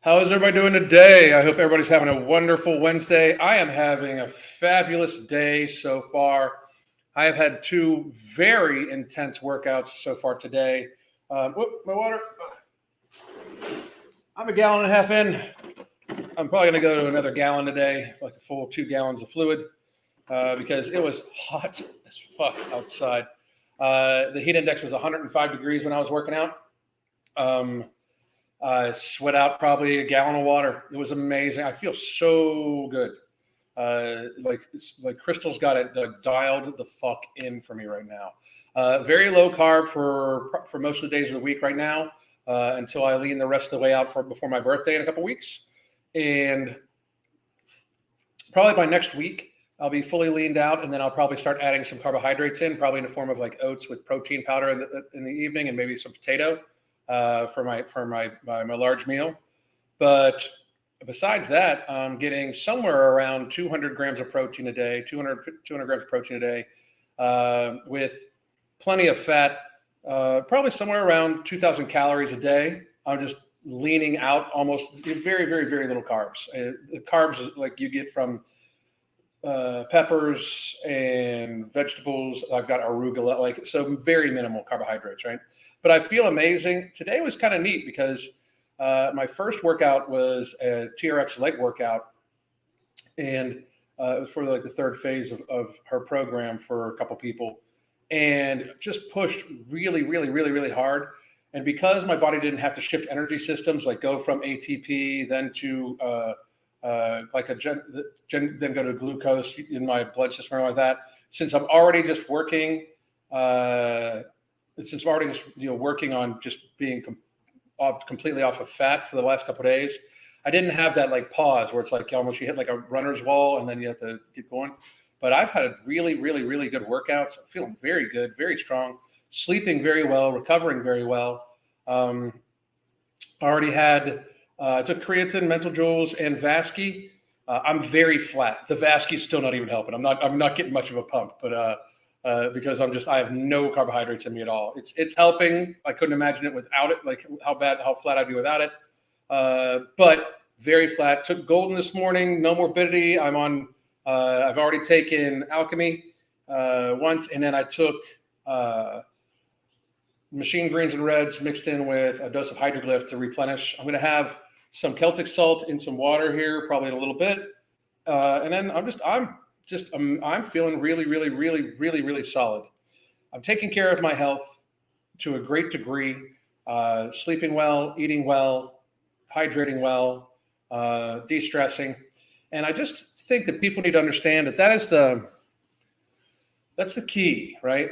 How is everybody doing today? I hope everybody's having a wonderful Wednesday. I am having a fabulous day so far. I have had two very intense workouts so far today. My water. I'm a gallon and a half in. I'm probably going to go to another gallon today, like a full 2 gallons of fluid, because it was hot as fuck outside. The heat index was 105 degrees when I was working out. I sweat out probably a gallon of water. It was amazing. I feel so good. Like Crystal's got it dialed the fuck in for me right now. Very low carb for most of the days of the week right now, until I lean the rest of the way out before my birthday in a couple weeks. And probably by next week, I'll be fully leaned out, and then I'll probably start adding some carbohydrates in, probably in the form of like oats with protein powder in the evening, and maybe some potato for my large meal. But besides that, I'm getting somewhere around 200 grams of protein a day, 200 grams of protein a day, with plenty of fat, probably somewhere around 2,000 calories a day. I'm just leaning out almost very, very, very little carbs. The carbs like you get from peppers and vegetables. I've got arugula, so very minimal carbohydrates, right? But I feel amazing. Today was kind of neat because my first workout was a TRX leg workout, and it was for like the third phase of her program for a couple people, and just pushed really, really, really, really hard. And because my body didn't have to shift energy systems, like go from ATP then to then go to glucose in my blood system or like that. Since I'm already just working, working on just being completely off of fat for the last couple of days, I didn't have that like pause where it's like almost you hit like a runner's wall and then you have to keep going. But I've had really, really, really good workouts. I'm feeling very good, very strong, sleeping very well, recovering very well. I already had took creatine, mental joules, and Vasky. I'm very flat. The Vasky is still not even helping. I'm not getting much of a pump, but because I have no carbohydrates in me at all. It's helping. I couldn't imagine it without it. Like how flat I'd be without it. But very flat. Took Golden this morning. No morbidity. I'm on. I've already taken Alchemy once, and then I took machine greens and reds mixed in with a dose of Hydroglyph to replenish. I'm going to have some Celtic salt in some water here, probably in a little bit, and then I'm feeling really, really, really, really, really solid. I'm taking care of my health to a great degree, sleeping well, eating well, hydrating well, de-stressing, and I just think that people need to understand that's the key, right?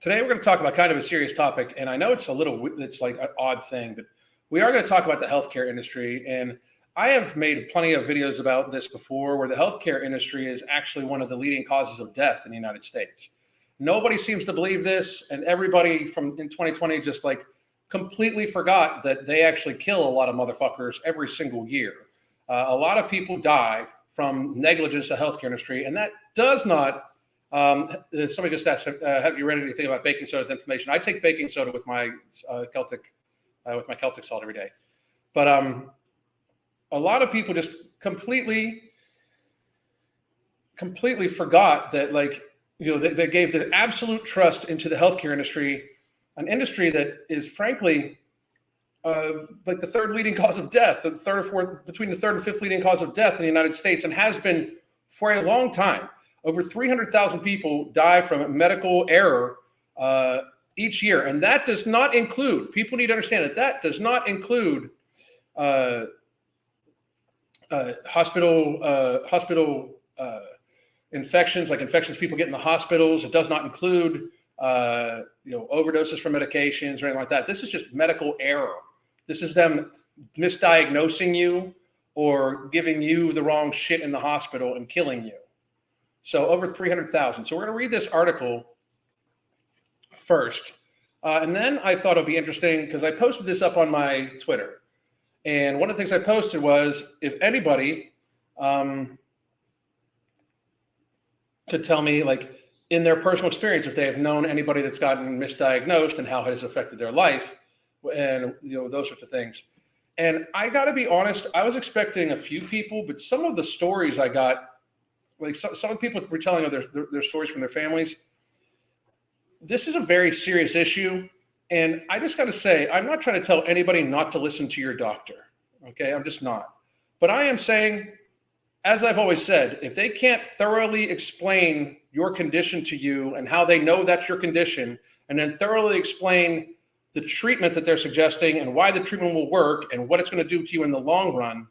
Today we're going to talk about kind of a serious topic, and I know it's like an odd thing, but we are going to talk about the healthcare industry. And I have made plenty of videos about this before, where the healthcare industry is actually one of the leading causes of death in the United States. Nobody seems to believe this, and everybody in 2020 just like completely forgot that they actually kill a lot of motherfuckers every single year. A lot of people die from negligence of the healthcare industry, and that does not. Somebody just asked, have you read anything about baking soda with inflammation? I take baking soda with my Celtic salt every day. But a lot of people just completely forgot that, they gave the absolute trust into the healthcare industry, an industry that is frankly like the third leading cause of death, between the third and fifth leading cause of death in the United States, and has been for a long time. Over 300,000 people die from medical error each year. And that does not include, people need to understand that does not include hospital infections, like infections people get in the hospitals. It does not include overdoses from medications or anything like that. This is just medical error. This is them misdiagnosing you or giving you the wrong shit in the hospital and killing you. So over 300,000. So we're going to read this article first. And then I thought it'd be interesting because I posted this up on my Twitter. And one of the things I posted was, if anybody could tell me, like, in their personal experience, if they have known anybody that's gotten misdiagnosed and how it has affected their life and, those sorts of things. And I got to be honest, I was expecting a few people, but some of the stories I got, like some people were telling their stories from their families. This is a very serious issue. And I just got to say, I'm not trying to tell anybody not to listen to your doctor. Okay, I'm just not. But I am saying, as I've always said, if they can't thoroughly explain your condition to you and how they know that's your condition, and then thoroughly explain the treatment that they're suggesting and why the treatment will work and what it's going to do to you in the long run,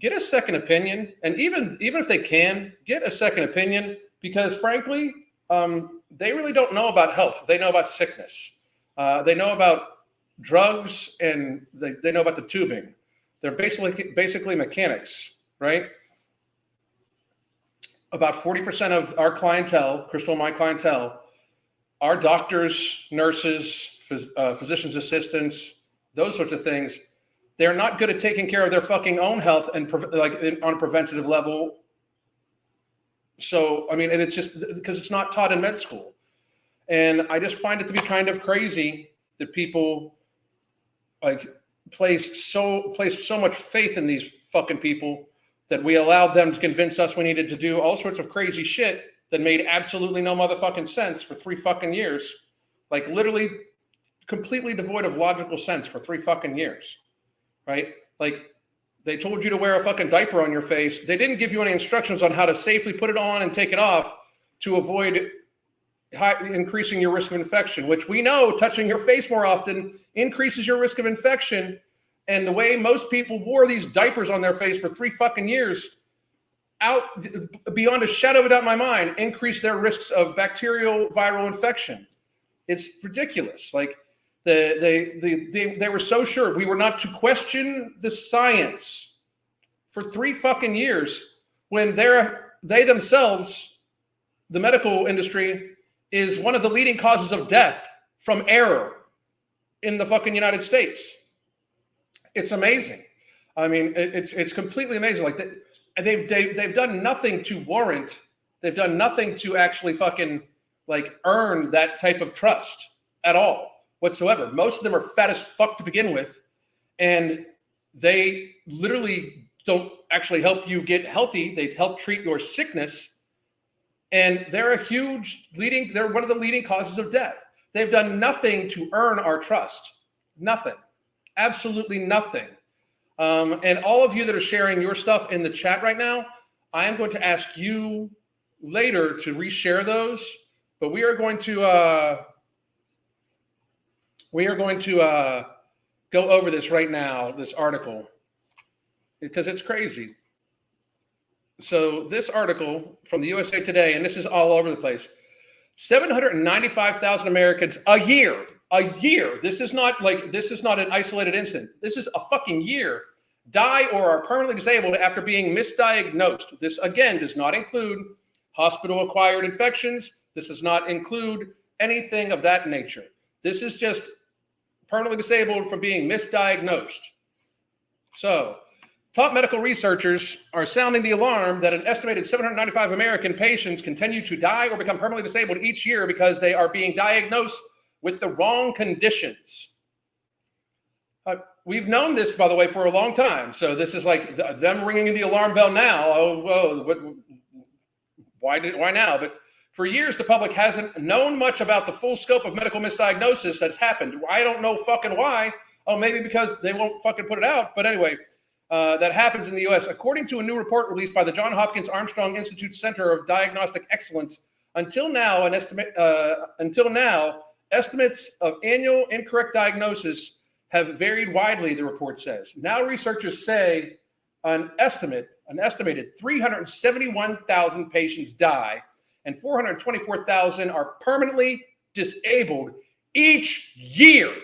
get a second opinion. And even if they can, get a second opinion, because frankly, they really don't know about health. They know about sickness. They know about drugs, and they know about the tubing. They're basically mechanics, right? About 40% of our clientele, Crystal and my clientele, are doctors, nurses, physician's assistants, those sorts of things. They're not good at taking care of their fucking own health and on a preventative level. So, I mean, and it's just because it's not taught in med school. And I just find it to be kind of crazy that people place so much faith in these fucking people that we allowed them to convince us we needed to do all sorts of crazy shit that made absolutely no motherfucking sense for 3 fucking years. Like literally completely devoid of logical sense for 3 fucking years, right? Like they told you to wear a fucking diaper on your face. They didn't give you any instructions on how to safely put it on and take it off to avoid increasing your risk of infection, which we know touching your face more often increases your risk of infection. And the way most people wore these diapers on their face for 3 fucking years, out beyond a shadow of a doubt in my mind, increased their risks of bacterial viral infection. It's ridiculous. Like they were so sure we were not to question the science for 3 fucking years when they themselves, the medical industry, is one of the leading causes of death from error in the fucking United States. It's amazing. I mean, it's completely amazing. Like they've done nothing to warrant. They've done nothing to actually fucking like earn that type of trust at all whatsoever. Most of them are fat as fuck to begin with, and they literally don't actually help you get healthy. They help treat your sickness, and they're one of the leading causes of death. They've done nothing to earn our trust. Nothing. Absolutely nothing. And all of you that are sharing your stuff in the chat right now, I am going to ask you later to reshare those. But we are going to go over this right now, this article, because it's crazy. So this article from the USA Today, and this is all over the place, 795,000 Americans a year. This is not an isolated incident. This is a fucking year. Die or are permanently disabled after being misdiagnosed. This again does not include hospital-acquired infections. This does not include anything of that nature. This is just permanently disabled from being misdiagnosed. So, top medical researchers are sounding the alarm that an estimated 795 American patients continue to die or become permanently disabled each year because they are being diagnosed with the wrong conditions. We've known this, by the way, for a long time. So this is like them ringing the alarm bell now. Why now? But for years, the public hasn't known much about the full scope of medical misdiagnosis that's happened. I don't know fucking why. Oh, maybe because they won't fucking put it out. But anyway, that happens in the U.S. According to a new report released by the Johns Hopkins Armstrong Institute Center of Diagnostic Excellence, until now, estimates of annual incorrect diagnosis have varied widely, the report says. Now researchers say an estimated 371,000 patients die and 424,000 are permanently disabled each year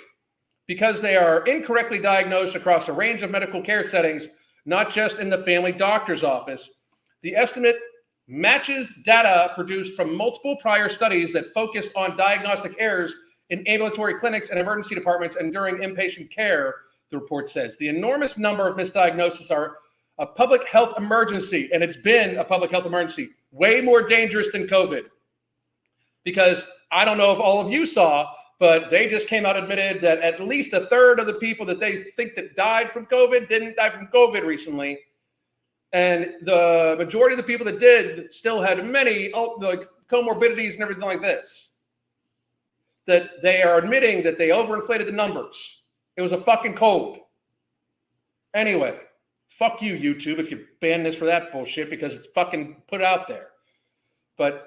because they are incorrectly diagnosed across a range of medical care settings, not just in the family doctor's office. The estimate matches data produced from multiple prior studies that focused on diagnostic errors in ambulatory clinics and emergency departments and during inpatient care, the report says. The enormous number of misdiagnoses are a public health emergency, and it's been a public health emergency, way more dangerous than COVID. Because I don't know if all of you saw, But they just came out and admitted that at least a third of the people that they think that died from COVID didn't die from COVID recently. And the majority of the people that did still had many like comorbidities and everything like this. That they are admitting that they overinflated the numbers. It was a fucking cold. Anyway, fuck you, YouTube, if you ban this for that bullshit because it's fucking put out there. But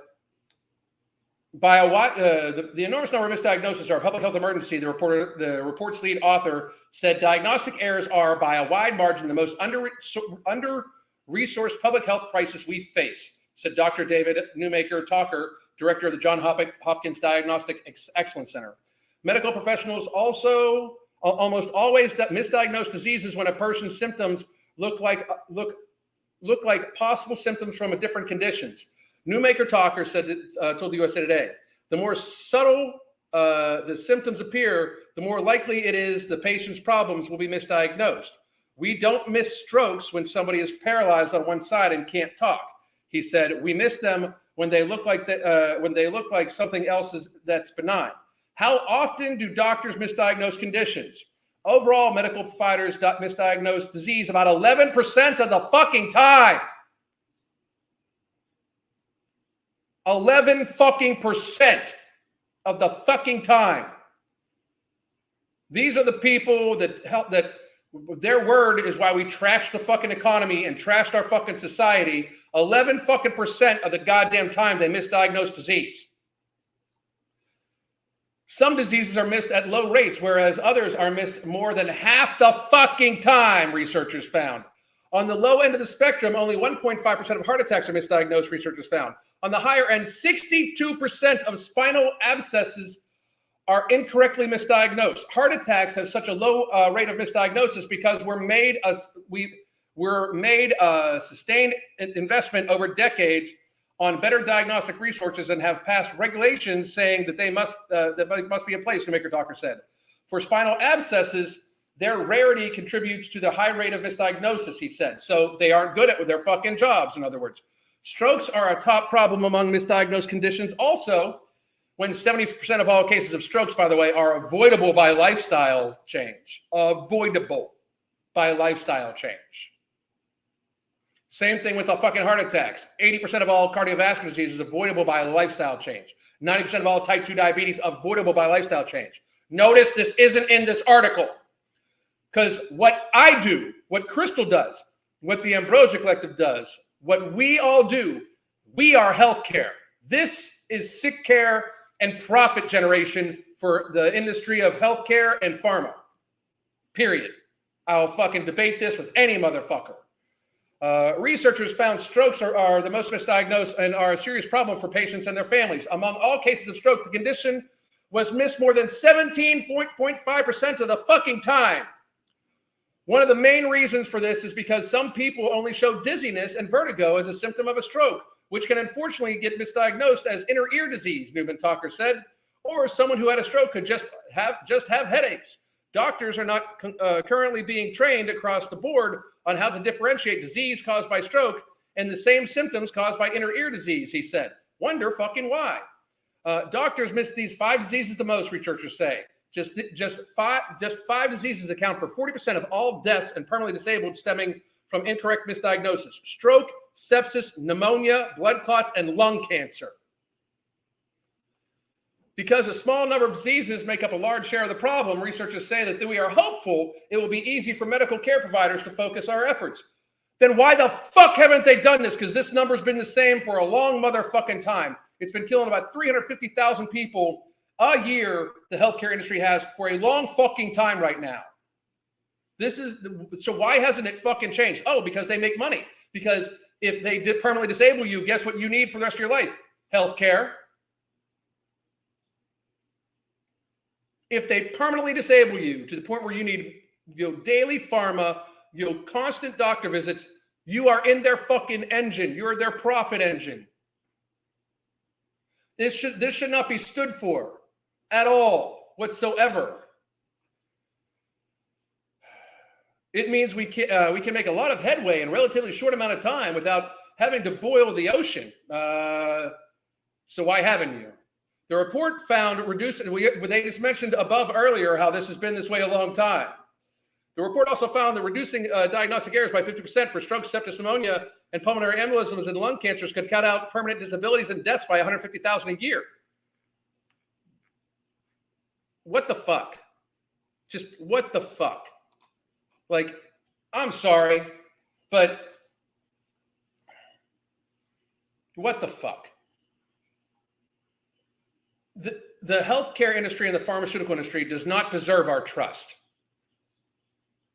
by the enormous number of misdiagnoses are a public health emergency, the report's lead author said diagnostic errors are, by a wide margin, the most under-resourced public health crisis we face, said Dr. David Newmaker-Talker, director of the Johns Hopkins Diagnostic Excellence Center. Medical professionals also almost always misdiagnose diseases when a person's symptoms look like possible symptoms from a different conditions. Newmaker-Talker said told the USA Today, the more subtle the symptoms appear, the more likely it is the patient's problems will be misdiagnosed. We don't miss strokes when somebody is paralyzed on one side and can't talk. He said, we miss them when they look like something else that's benign. How often do doctors misdiagnose conditions? Overall, medical providers misdiagnose disease about 11% of the fucking time. 11% of the fucking time. These are the people that help, that their word is why we trashed the fucking economy and trashed our fucking society. 11% of the goddamn time they misdiagnose disease. Some diseases are missed at low rates, whereas others are missed more than half the fucking time, researchers found. On the low end of the spectrum, only 1.5% of heart attacks are misdiagnosed, researchers found. On the higher end, 62% of spinal abscesses are incorrectly misdiagnosed. Heart attacks have such a low rate of misdiagnosis because we're made a sustained investment over decades on better diagnostic resources and have passed regulations saying that they must be in place, Newmaker-Talker said. For spinal abscesses, their rarity contributes to the high rate of misdiagnosis, he said. So they aren't good at their fucking jobs, in other words. Strokes are a top problem among misdiagnosed conditions. Also, when 70% of all cases of strokes, by the way, are avoidable by lifestyle change. Avoidable by lifestyle change. Same thing with the fucking heart attacks. 80% of all cardiovascular disease is avoidable by lifestyle change. 90% of all type 2 diabetes avoidable by lifestyle change. Notice this isn't in this article. Because what I do, what Crystal does, what the Ambrosia Collective does, what we all do, we are healthcare. This is sick care and profit generation for the industry of healthcare and pharma. Period. I'll fucking debate this with any motherfucker. Researchers found strokes are the most misdiagnosed and are a serious problem for patients and their families. Among all cases of stroke, the condition was missed more than 17.5% of the fucking time. One of the main reasons for this is because some people only show dizziness and vertigo as a symptom of a stroke, which can unfortunately get misdiagnosed as inner ear disease, Newman-Talker said, or someone who had a stroke could just have headaches. Doctors are not currently being trained across the board on how to differentiate disease caused by stroke and the same symptoms caused by inner ear disease, he said. Wonder fucking why. Doctors miss these 5 diseases the most, researchers say. Just five diseases account for 40% of all deaths and permanently disabled stemming from incorrect misdiagnosis: stroke, sepsis, pneumonia, blood clots, and lung cancer. Because a small number of diseases make up a large share of the problem, researchers say that we are hopeful it will be easy for medical care providers to focus our efforts. Then why the fuck haven't they done this? Because this number's been the same for a long motherfucking time. It's been killing about 350,000 people a year, the healthcare industry has, for a long fucking time right now. So why hasn't it fucking changed? Oh, because they make money. Because if they did permanently disable you, guess what you need for the rest of your life? Healthcare. If they permanently disable you to the point where you need daily pharma, constant doctor visits, you are in their fucking engine. You're their profit engine. This should not be stood for at all whatsoever. It means we can make a lot of headway in a relatively short amount of time without having to boil the ocean. So why haven't you? The report found they just mentioned above earlier how this has been this way a long time. The report also found that reducing diagnostic errors by 50% for stroke, sepsis, pneumonia, and pulmonary embolisms and lung cancers could cut out permanent disabilities and deaths by 150,000 a year. What the fuck? Just what the fuck? Like, I'm sorry, but what the fuck? The healthcare industry and the pharmaceutical industry does not deserve our trust.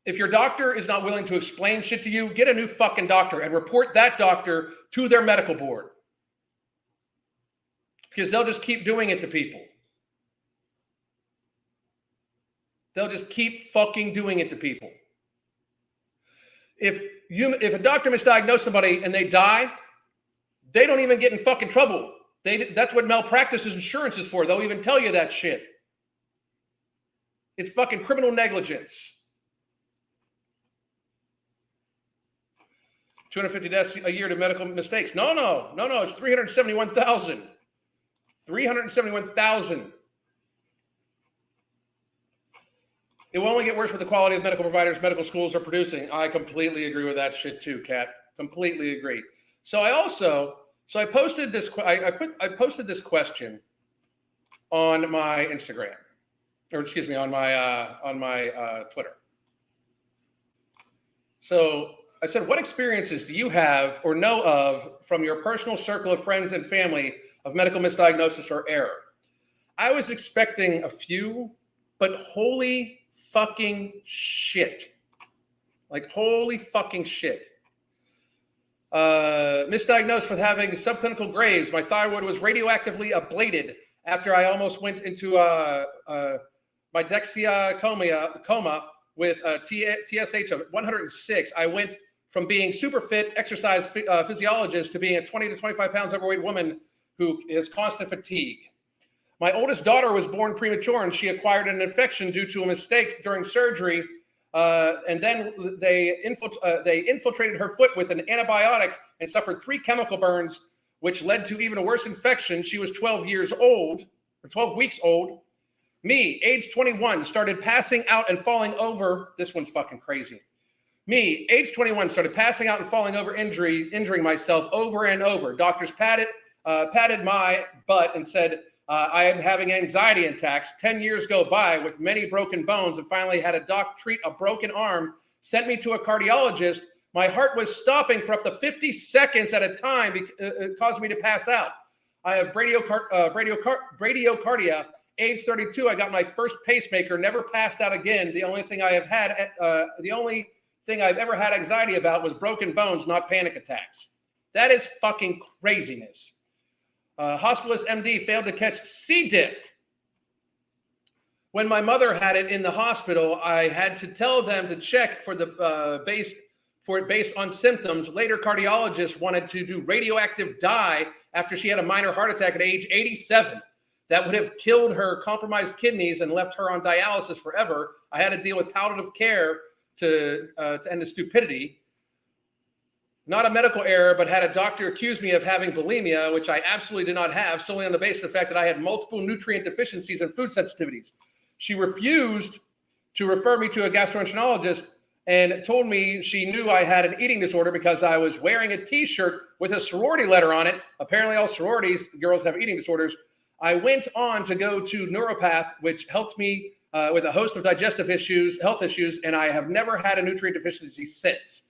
If your doctor is not willing to explain shit to you, get a new fucking doctor and report that doctor to their medical board. Because they'll just keep doing it to people. They'll just keep fucking doing it to people. If a doctor misdiagnoses somebody and they die, they don't even get in fucking trouble. That's what malpractice insurance is for. They'll even tell you that shit. It's fucking criminal negligence. 250 deaths a year to medical mistakes. No. It's 371,000. 371,000. It will only get worse with the quality of medical providers medical schools are producing. I completely agree with that shit too, Kat. Completely agree. So I posted this. I posted this question on my Instagram, or excuse me, on my Twitter. So I said, what experiences do you have or know of from your personal circle of friends and family of medical misdiagnosis or error? I was expecting a few, but holy fucking shit. Like, holy fucking shit. Misdiagnosed with having subclinical graves. My thyroid was radioactively ablated after I almost went into my Dexia coma with a TSH of 106. I went from being super fit, exercise physiologist to being a 20 to 25 pounds overweight woman who has constant fatigue. My oldest daughter was born premature and she acquired an infection due to a mistake during surgery. And then they infiltrated her foot with an antibiotic and suffered 3 chemical burns, which led to even a worse infection. She was 12 years old, or 12 weeks old. Me, age 21, started passing out and falling over. This one's fucking crazy. Me, age 21, started passing out and falling over, injuring myself over and over. Doctors patted my butt and said, I am having anxiety attacks. 10 years go by with many broken bones and finally had a doc treat a broken arm, sent me to a cardiologist. My heart was stopping for up to 50 seconds at a time. It caused me to pass out. I have bradycardia. Age 32, I got my first pacemaker, never passed out again. The only thing I've ever had anxiety about was broken bones, not panic attacks. That is fucking craziness. Hospitalist MD failed to catch C. diff. When my mother had it in the hospital, I had to tell them to check for the based on symptoms. Later, cardiologists wanted to do radioactive dye after she had a minor heart attack at age 87. That would have killed her compromised kidneys and left her on dialysis forever. I had to deal with palliative care to end the stupidity. Not a medical error, but had a doctor accuse me of having bulimia, which I absolutely did not have, solely on the basis of the fact that I had multiple nutrient deficiencies and food sensitivities. She refused to refer me to a gastroenterologist and told me she knew I had an eating disorder because I was wearing a T-shirt with a sorority letter on it. Apparently all sororities, girls have eating disorders. I went on to go to Neuropath, which helped me with a host of digestive issues, health issues, and I have never had a nutrient deficiency since.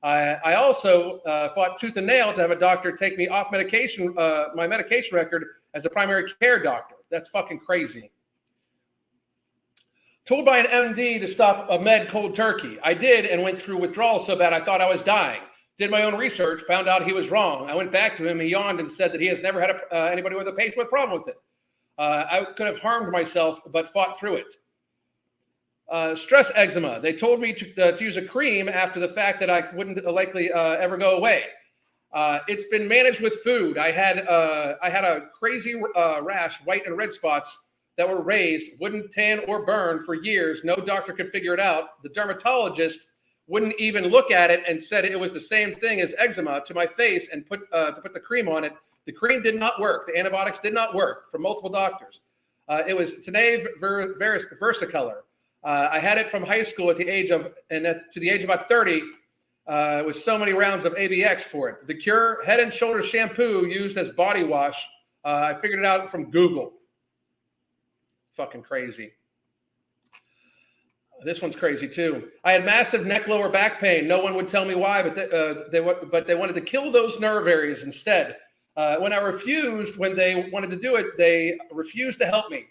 I also fought tooth and nail to have a doctor take me off medication, my medication record as a primary care doctor. That's fucking crazy. Told by an MD to stop a med cold turkey. I did and went through withdrawal so bad I thought I was dying. Did my own research, found out he was wrong. I went back to him, he yawned and said that he has never had anybody with a patient with a problem with it. I could have harmed myself, but fought through it. Stress eczema. They told me to use a cream after the fact that I wouldn't likely ever go away. It's been managed with food. I had a crazy rash, white and red spots that were raised, wouldn't tan or burn for years. No doctor could figure it out. The dermatologist wouldn't even look at it and said it was the same thing as eczema to my face and to put the cream on it. The cream did not work. The antibiotics did not work from multiple doctors. It was Tenave Versicolor. I had it from high school to the age of about 30. With so many rounds of ABX for it. The Cure Head and Shoulders shampoo used as body wash. I figured it out from Google. Fucking crazy. This one's crazy too. I had massive neck lower back pain. No one would tell me why, but they wanted to kill those nerve areas instead. When they wanted to do it, they refused to help me.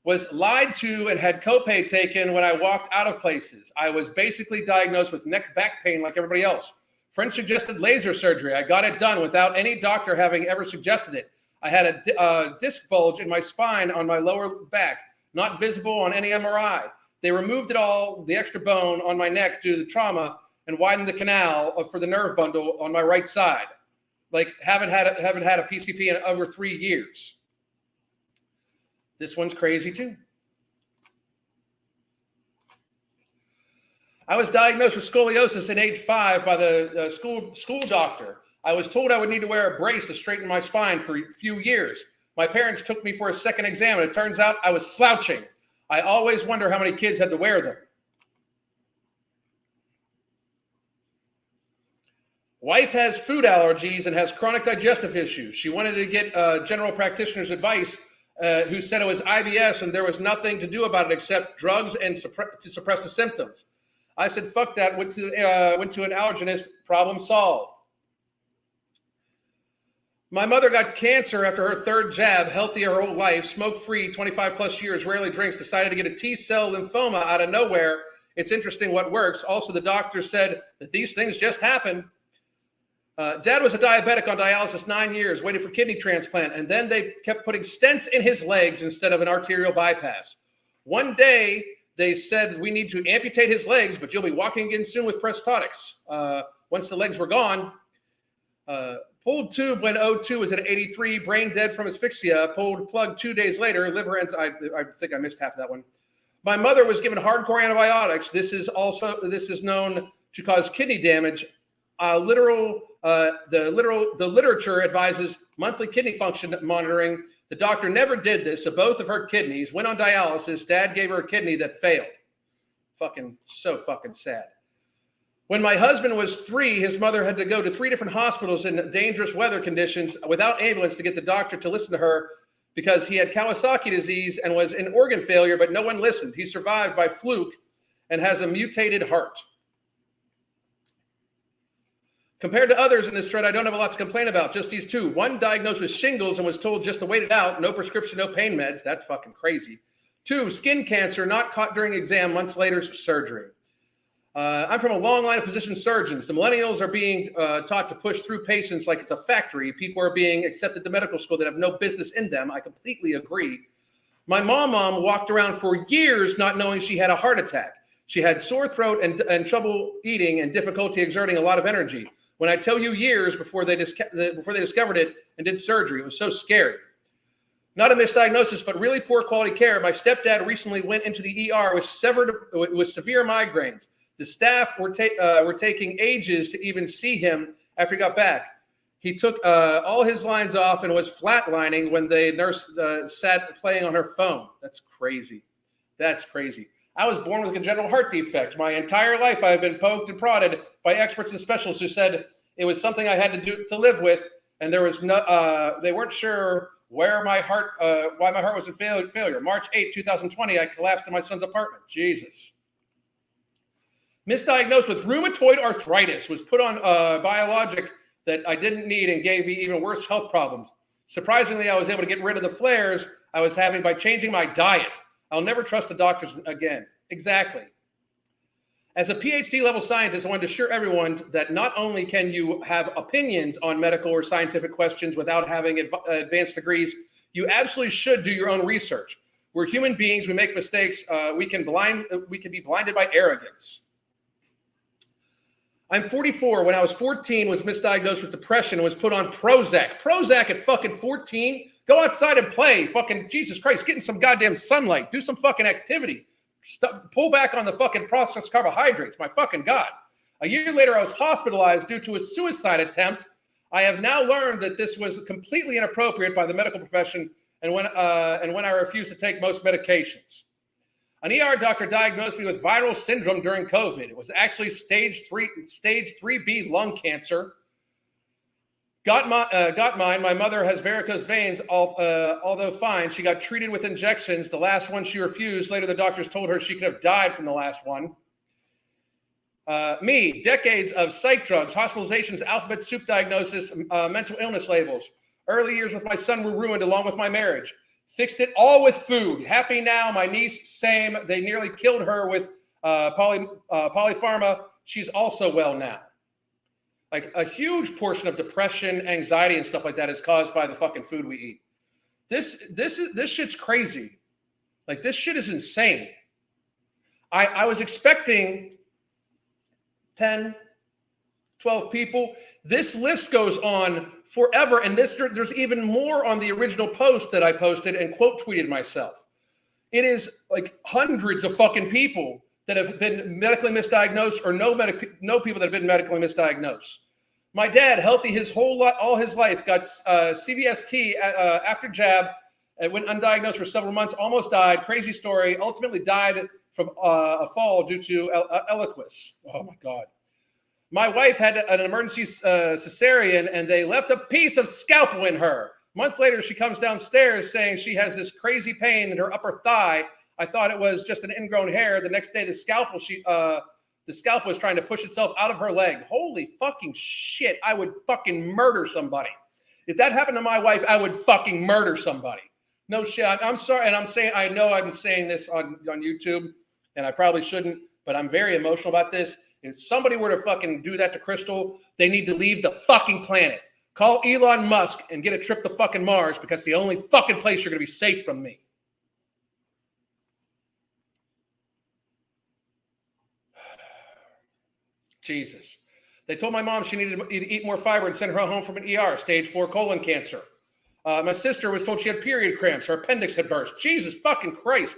Was lied to and had copay taken when I walked out of places. I was basically diagnosed with neck back pain like everybody else. Friend suggested laser surgery. I got it done without any doctor having ever suggested it. I had a disc bulge in my spine on my lower back, not visible on any MRI. They removed it all, the extra bone on my neck due to the trauma, and widened the canal for the nerve bundle on my right side. Like haven't had a PCP in over 3 years. This one's crazy too. I was diagnosed with scoliosis at age 5 by the school doctor. I was told I would need to wear a brace to straighten my spine for a few years. My parents took me for a second exam, and it turns out I was slouching. I always wonder how many kids had to wear them. Wife has food allergies and has chronic digestive issues. She wanted to get general practitioner's advice who said it was IBS and there was nothing to do about it except drugs and to suppress the symptoms. I said, fuck that, went to an allergenist, problem solved. My mother got cancer after her 3rd jab, healthy her whole life, smoke-free, 25 plus years, rarely drinks, decided to get a T-cell lymphoma out of nowhere. It's interesting what works. Also, the doctor said that these things just happen. Dad was a diabetic on dialysis 9 years, waiting for kidney transplant, and then they kept putting stents in his legs instead of an arterial bypass. One day, they said, we need to amputate his legs, but you'll be walking again soon with prosthetics. Once the legs were gone, pulled tube when O2 was at 83, brain dead from asphyxia, pulled plug 2 days later, liver ends. I think I missed half of that one. My mother was given hardcore antibiotics. This is known to cause kidney damage. The literature advises monthly kidney function monitoring. The doctor never did this, so both of her kidneys went on dialysis. Dad gave her a kidney that failed. So fucking sad. When my husband was 3, his mother had to go to 3 different hospitals in dangerous weather conditions without ambulance to get the doctor to listen to her because he had Kawasaki disease and was in organ failure, but no one listened. He survived by fluke and has a mutated heart. Compared to others in this thread, I don't have a lot to complain about, just these 2. One diagnosed with shingles and was told just to wait it out, no prescription, no pain meds. That's fucking crazy. 2, skin cancer, not caught during exam, months later, surgery. I'm from a long line of physician surgeons. The millennials are being taught to push through patients like it's a factory. People are being accepted to medical school that have no business in them. I completely agree. My mom walked around for years not knowing she had a heart attack. She had sore throat and trouble eating and difficulty exerting a lot of energy. When I tell you years before they discovered it and did surgery, it was so scary. Not a misdiagnosis, but really poor quality care. My stepdad recently went into the ER with severe migraines. The staff were taking ages to even see him after he got back. He took all his lines off and was flatlining when the nurse sat playing on her phone. That's crazy. That's crazy. I was born with a congenital heart defect. My entire life, I've been poked and prodded by experts and specialists who said it was something I had to live with, and there was no. They weren't sure why my heart was in failure. March 8, 2020, I collapsed in my son's apartment. Jesus. Misdiagnosed with rheumatoid arthritis, was put on a biologic that I didn't need and gave me even worse health problems. Surprisingly, I was able to get rid of the flares I was having by changing my diet. I'll never trust the doctors again. Exactly. As a PhD level scientist, I want to assure everyone that not only can you have opinions on medical or scientific questions without having advanced degrees, you absolutely should do your own research. We're human beings. We make mistakes. We can be blinded by arrogance. I'm 44. When I was 14, was misdiagnosed with depression and was put on Prozac. Prozac at fucking 14? Go outside and play. Fucking Jesus Christ. Get in some goddamn sunlight. Do some fucking activity. Pull back on the fucking processed carbohydrates. My fucking God. A year later, I was hospitalized due to a suicide attempt. I have now learned that this was completely inappropriate by the medical profession and when I refused to take most medications. An ER doctor diagnosed me with viral syndrome during COVID. It was actually stage 3B lung cancer. Got mine. My mother has varicose veins. Although fine, she got treated with injections. The last one she refused. Later, the doctors told her she could have died from the last one. Me, decades of psych drugs, hospitalizations, alphabet soup diagnosis, mental illness labels. Early years with my son were ruined along with my marriage. Fixed it all with food. Happy now. My niece, same. They nearly killed her with polypharma. She's also well now. Like a huge portion of depression, anxiety, and stuff like that is caused by the fucking food we eat. This shit's crazy. Like this shit is insane. I was expecting 10, 12 people. This list goes on forever. And there's even more on the original post that I posted and quote tweeted myself. It is like hundreds of fucking people that have been medically misdiagnosed or no people that have been medically misdiagnosed. My dad, healthy all his life, got CVST after jab, went undiagnosed for several months, almost died. Crazy story. Ultimately died from a fall due to Eliquis. Oh my God. My wife had an emergency cesarean and they left a piece of scalpel in her. A month later, she comes downstairs saying she has this crazy pain in her upper thigh. I thought it was just an ingrown hair. The next day, the scalpel was trying to push itself out of her leg. Holy fucking shit. I would fucking murder somebody. If that happened to my wife, I would fucking murder somebody. No shit. I'm sorry. And I know I'm saying this on YouTube and I probably shouldn't, but I'm very emotional about this. If somebody were to fucking do that to Crystal, they need to leave the fucking planet. Call Elon Musk and get a trip to fucking Mars because it's the only fucking place you're going to be safe from me. Jesus. They told my mom she needed to eat more fiber and send her home from an ER, stage 4 colon cancer. My sister was told she had period cramps. Her appendix had burst. Jesus fucking Christ.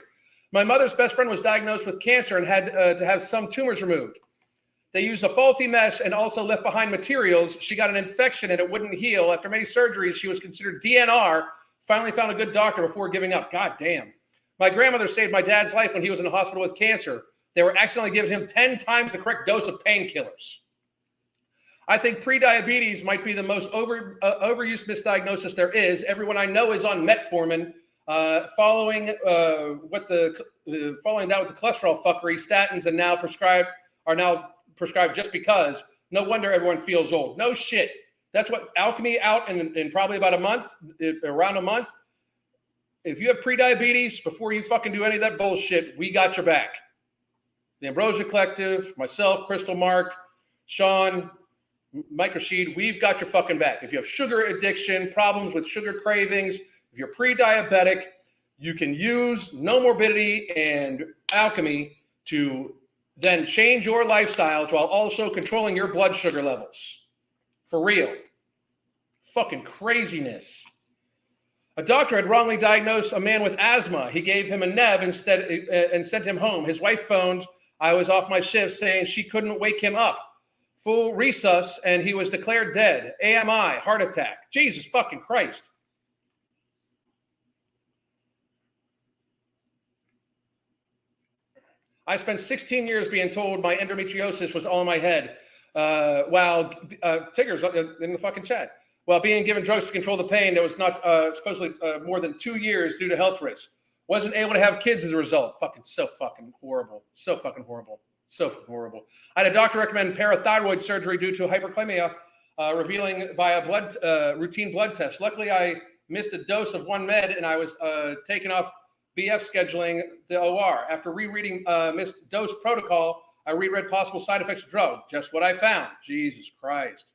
My mother's best friend was diagnosed with cancer and had to have some tumors removed. They used a faulty mesh and also left behind materials. She got an infection and it wouldn't heal. After many surgeries, she was considered DNR. Finally found a good doctor before giving up. God damn. My grandmother saved my dad's life when he was in the hospital with cancer. They were accidentally giving him 10 times the correct dose of painkillers. I think prediabetes might be the most overused misdiagnosis there is. Everyone I know is on metformin. Following that with the cholesterol fuckery, statins are now prescribed just because. No wonder everyone feels old. No shit. That's what Alchemy out in probably about around a month. If you have prediabetes, before you fucking do any of that bullshit, we got your back. The Ambrosia Collective, myself, Crystal, Mark, Sean, Mike Rashid, we've got your fucking back. If you have sugar addiction, problems with sugar cravings, if you're pre-diabetic, you can use No Morbidity and Alchemy to then change your lifestyles while also controlling your blood sugar levels. For real. Fucking craziness. A doctor had wrongly diagnosed a man with asthma. He gave him a neb instead and sent him home. His wife phoned. I was off my shift saying she couldn't wake him up. Full resus, and he was declared dead. AMI, heart attack. Jesus fucking Christ. I spent 16 years being told my endometriosis was all in my head while Tigger's in the fucking chat. While being given drugs to control the pain that was not supposedly more than 2 years due to health risks. Wasn't able to have kids as a result. So fucking horrible. So fucking horrible. I had a doctor recommend parathyroid surgery due to hyperkalemia, revealing by a routine blood test. Luckily, I missed a dose of one med and I was taken off BF scheduling the OR. After rereading missed dose protocol, I reread possible side effects of drug. Just what I found. Jesus Christ.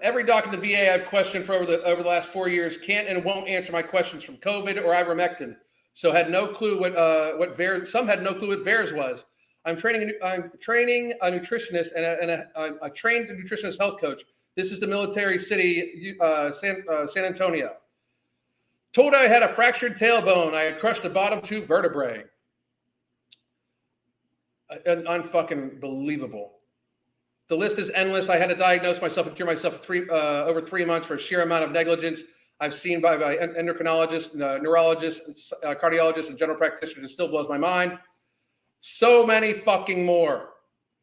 Every doc in the VA I've questioned for over the last 4 years can't and won't answer my questions from COVID or ivermectin. So had no clue what VAERS. Some had no clue what VAERS was. I'm training a nutritionist and a trained nutritionist health coach. This is the military city, San Antonio. Told I had a fractured tailbone. I had crushed the bottom 2 vertebrae. Unfucking believable. The list is endless. I had to diagnose myself and cure myself over 3 months for a sheer amount of negligence. I've seen by endocrinologists, neurologists, cardiologists, and general practitioners. It still blows my mind. So many fucking more.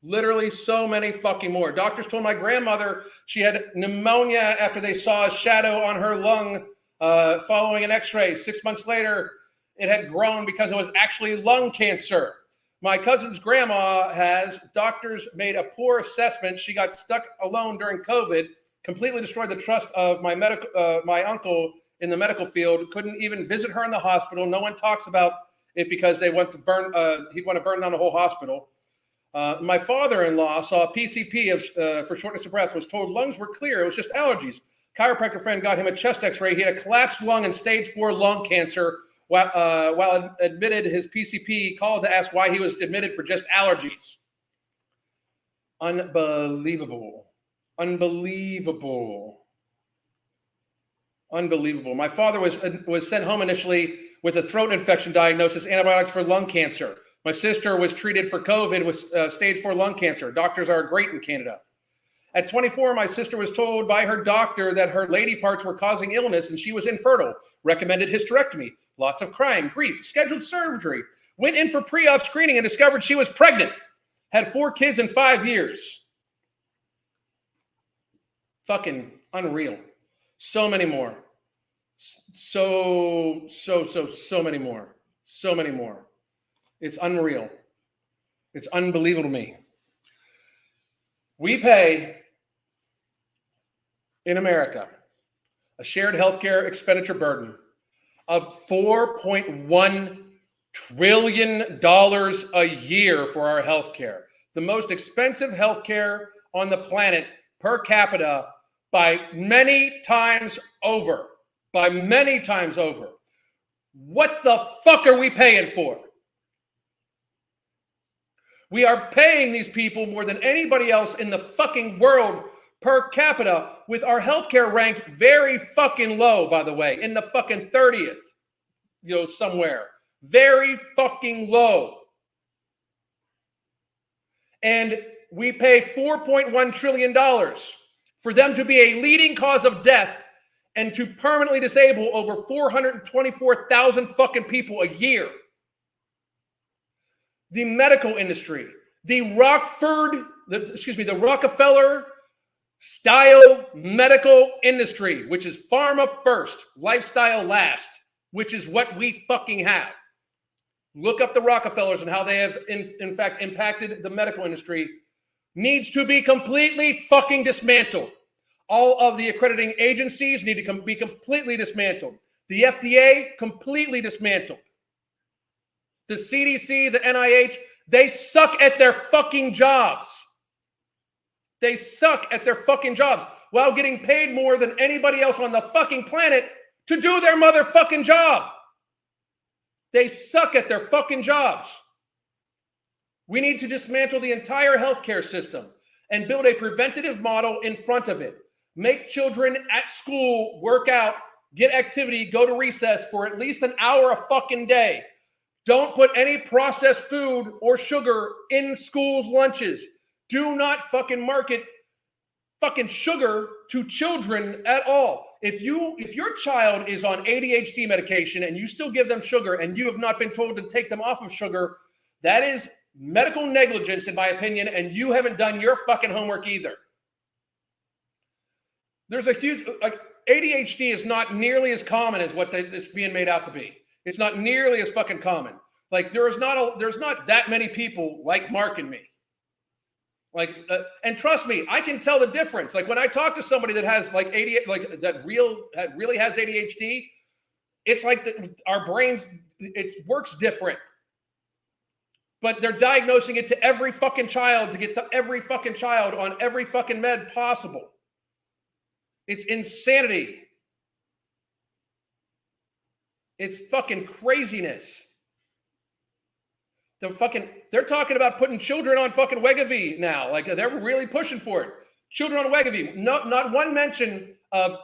Literally so many fucking more. Doctors told my grandmother she had pneumonia after they saw a shadow on her lung following an x-ray. 6 months later, it had grown because it was actually lung cancer. My cousin's grandma doctors made a poor assessment. She got stuck alone during COVID, completely destroyed the trust of my uncle in the medical field, couldn't even visit her in the hospital. No one talks about it because they want to he'd want to burn down the whole hospital. My father-in-law saw a PCP for shortness of breath, was told lungs were clear. It was just allergies. Chiropractor friend got him a chest x-ray. He had a collapsed lung and stage 4 lung cancer. While admitted, his PCP called to ask why he was admitted for just allergies. Unbelievable. Unbelievable. Unbelievable. My father was sent home initially with a throat infection diagnosis, antibiotics for lung cancer. My sister was treated for COVID with stage 4 lung cancer. Doctors are great in Canada. At 24, my sister was told by her doctor that her lady parts were causing illness and she was infertile. Recommended hysterectomy. Lots of crying, grief, scheduled surgery. Went in for pre-op screening and discovered she was pregnant. Had 4 kids in 5 years. Fucking unreal. So many more. So many more. So many more. It's unreal. It's unbelievable to me. We pay in America a shared healthcare expenditure burden of $4.1 trillion a year for our healthcare. The most expensive healthcare on the planet per capita by many times over. By many times over. What the fuck are we paying for? We are paying these people more than anybody else in the fucking world per capita, with our healthcare ranked very fucking low, by the way, in the fucking 30th, somewhere. Very fucking low. And we pay $4.1 trillion for them to be a leading cause of death and to permanently disable over 424,000 fucking people a year. The medical industry, the Rockefeller style medical industry, which is pharma first, lifestyle last, which is what we fucking have. Look up the Rockefellers and how they have in fact impacted the medical industry, needs to be completely fucking dismantled. All of the accrediting agencies need to be completely dismantled. The FDA, completely dismantled. The CDC, the NIH, they suck at their fucking jobs. They suck at their fucking jobs while getting paid more than anybody else on the fucking planet to do their motherfucking job. They suck at their fucking jobs. We need to dismantle the entire healthcare system and build a preventative model in front of it. Make children at school work out, get activity, go to recess for at least an hour a fucking day. Don't put any processed food or sugar in schools' lunches. Do not fucking market fucking sugar to children at all. If your child is on ADHD medication and you still give them sugar and you have not been told to take them off of sugar, that is medical negligence, in my opinion, and you haven't done your fucking homework either. There's a huge, ADHD is not nearly as common as what it's being made out to be. It's not nearly as fucking common. There's not that many people like Mark and me. And trust me, I can tell the difference. When I talk to somebody that has really has ADHD, it's our brains, it works different. But they're diagnosing it to every fucking child to get every fucking child on every fucking med possible. It's insanity. It's fucking craziness. They're talking about putting children on fucking Wegovy now. They're really pushing for it. Children on Wegovy. Not one mention of